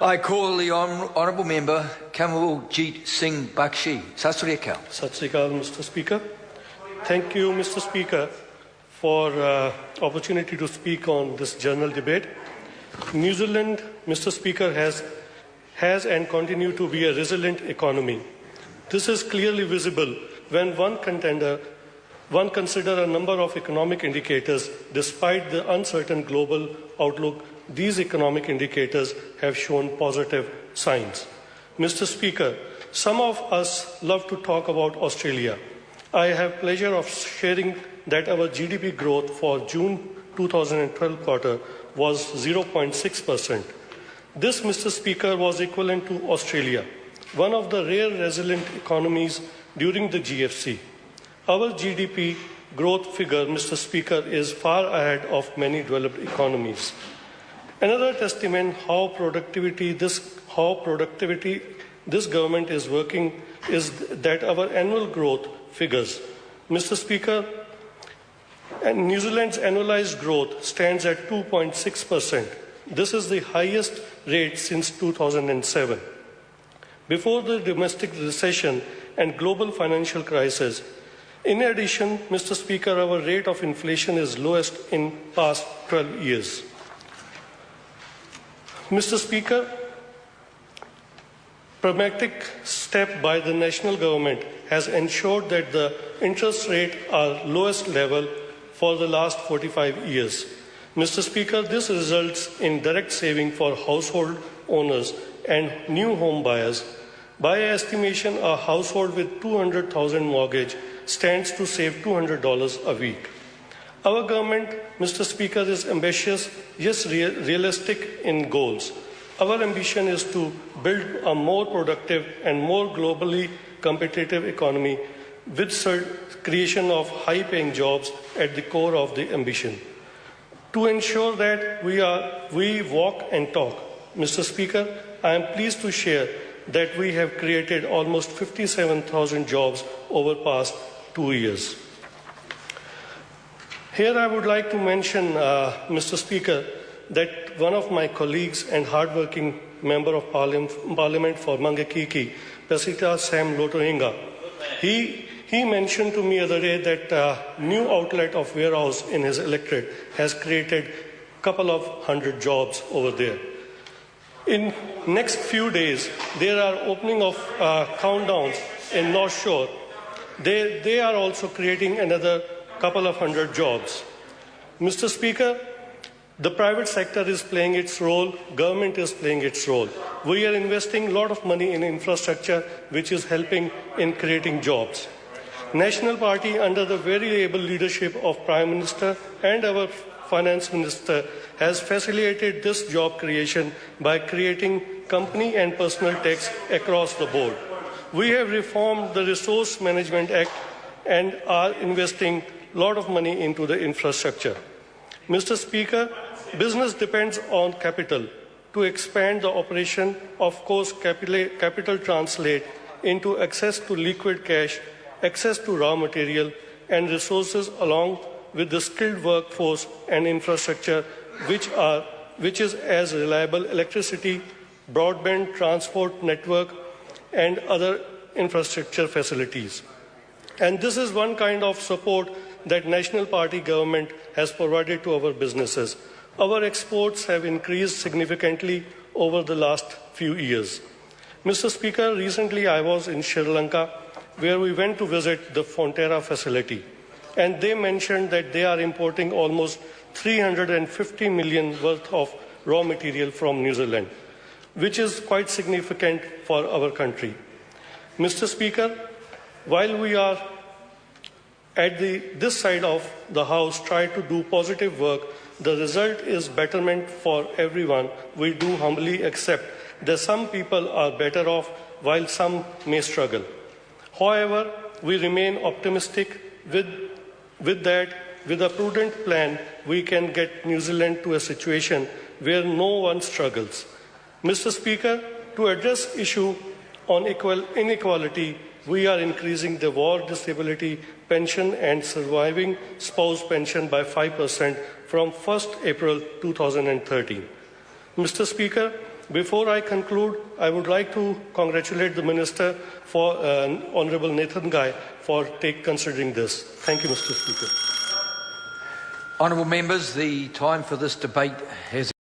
I call the Honourable Member Kamaljeet Singh Bakshi. Sat Sri Akal. Sat Sri Akal, Mr. Speaker. Thank you, Mr. Speaker, for opportunity to speak on this general debate. New Zealand, Mr. Speaker, has and continue to be a resilient economy. This is clearly visible when one consider a number of economic indicators. Despite the uncertain global outlook, these economic indicators have shown positive signs. Mr. Speaker, some of us love to talk about Australia. I have pleasure of sharing that our GDP growth for June 2012 quarter was 0.6%. This, Mr. Speaker, was equivalent to Australia, one of the rare resilient economies during the GFC. Our GDP growth figure, Mr. Speaker, is far ahead of many developed economies. Another testament how productivity this government is working is that our annual growth figures. Mr. Speaker, New Zealand's annualized growth stands at 2.6%. This is the highest rate since 2007. Before the domestic recession and global financial crisis. In addition, Mr. Speaker, our rate of inflation is lowest in past 12 years. Mr. Speaker, pragmatic step by the national government has ensured that the interest rate are lowest level for the last 45 years. Mr. Speaker, this results in direct saving for household owners and new home buyers. By estimation, a household with $200,000 mortgage stands to save $200 a week. Our government, Mr. Speaker, is ambitious, yes, realistic in goals. Our ambition is to build a more productive and more globally competitive economy with creation of high-paying jobs at the core of the ambition. To ensure that we walk and talk, Mr. Speaker, I am pleased to share that we have created almost 57,000 jobs over past 2 years. Here I would like to mention, Mr. Speaker, that one of my colleagues and hardworking member of Parliament for Mangekiki, Pesita Sam Lotoinga, he mentioned to me the other day that new outlet of warehouse in his electorate has created a couple of hundred jobs over there. In next few days, there are opening of countdowns in North Shore. They are also creating another couple of hundred jobs. Mr. Speaker, the private sector is playing its role, government is playing its role. We are investing a lot of money in infrastructure which is helping in creating jobs. National Party under the very able leadership of Prime Minister and our Finance Minister has facilitated this job creation by creating company and personal tax across the board. We have reformed the Resource Management Act and are investing a lot of money into the infrastructure. Mr. Speaker, business depends on capital. To expand the operation, of course, capital translate into access to liquid cash, access to raw material and resources along with the skilled workforce and infrastructure which is as reliable electricity, broadband, transport network and other infrastructure facilities. And this is one kind of support that National Party government has provided to our businesses. Our exports have increased significantly over the last few years. Mr. Speaker, recently I was in Sri Lanka where we went to visit the Fonterra facility. And they mentioned that they are importing almost 350 million worth of raw material from New Zealand, which is quite significant for our country. Mr. Speaker, while we are at this side of the House try to do positive work, the result is betterment for everyone. We do humbly accept that some people are better off while some may struggle. However, we remain optimistic with a prudent plan, we can get New Zealand to a situation where no one struggles. Mr. Speaker, to address issue on inequality, we are increasing the war disability pension and surviving spouse pension by 5% from 1st April 2013. Mr. Speaker, Before I conclude, I would like to congratulate the Minister for Honorable Nathan Gai for considering this. Thank you, Mr. Speaker. Honourable members, the time for this debate has